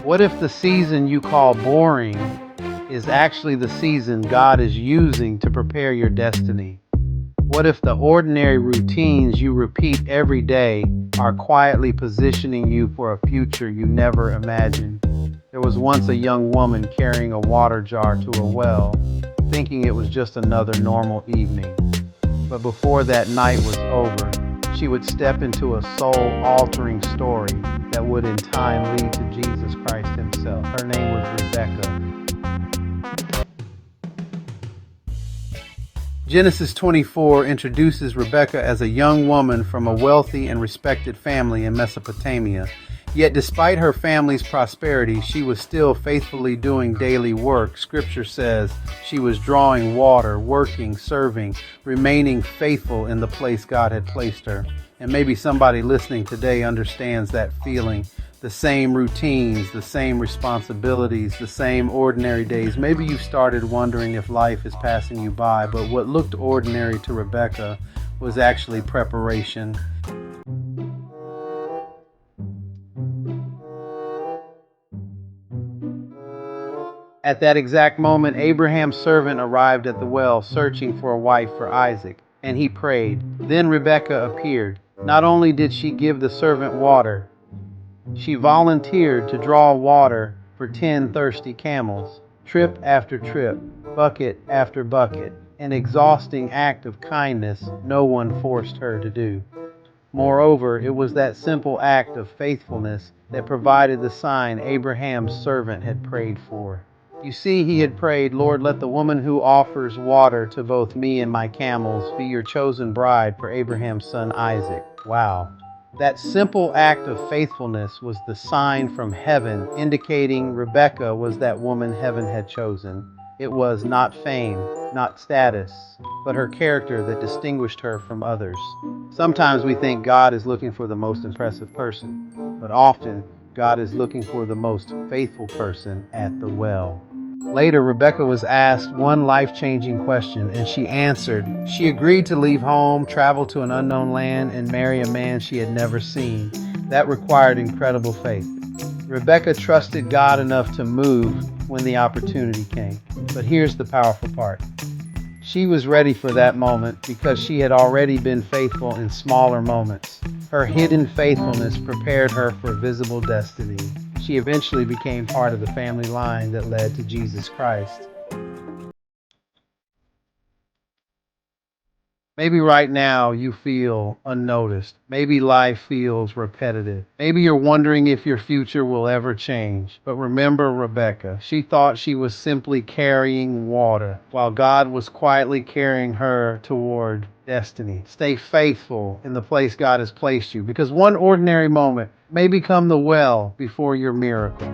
What if the season you call boring is actually the season God is using to prepare your destiny? What if the ordinary routines you repeat every day are quietly positioning you for a future you never imagined? There was once a young woman carrying a water jar to a well, thinking it was just another normal evening. But before that night was over, she would step into a soul-altering story that would in time lead to Jesus Christ himself. Her name was Rebekah. Genesis 24 introduces Rebekah as a young woman from a wealthy and respected family in Mesopotamia. Yet despite her family's prosperity, she was still faithfully doing daily work. Scripture says she was drawing water, working, serving, remaining faithful in the place God had placed her. And maybe somebody listening today understands that feeling. The same routines, the same responsibilities, the same ordinary days. Maybe you've started wondering if life is passing you by, but what looked ordinary to Rebekah was actually preparation. At that exact moment, Abraham's servant arrived at the well, searching for a wife for Isaac, and he prayed. Then Rebekah appeared. Not only did she give the servant water, she volunteered to draw water for 10 thirsty camels, trip after trip, bucket after bucket, an exhausting act of kindness no one forced her to do. Moreover, it was that simple act of faithfulness that provided the sign Abraham's servant had prayed for. You see, he had prayed, "Lord, let the woman who offers water to both me and my camels be your chosen bride for Abraham's son Isaac." Wow. That simple act of faithfulness was the sign from heaven, indicating Rebekah was that woman heaven had chosen. It was not fame, not status, but her character that distinguished her from others. Sometimes we think God is looking for the most impressive person, but often God is looking for the most faithful person at the well. Later, Rebekah was asked one life-changing question, and she answered. She agreed to leave home, travel to an unknown land, and marry a man she had never seen. That required incredible faith. Rebekah trusted God enough to move when the opportunity came. But here's the powerful part. She was ready for that moment because she had already been faithful in smaller moments. Her hidden faithfulness prepared her for visible destiny. She eventually became part of the family line that led to Jesus Christ. Maybe right now you feel unnoticed. Maybe life feels repetitive. Maybe you're wondering if your future will ever change. But remember Rebekah. She thought she was simply carrying water, while God was quietly carrying her toward destiny. Stay faithful in the place God has placed you, because one ordinary moment may become the well before your miracle.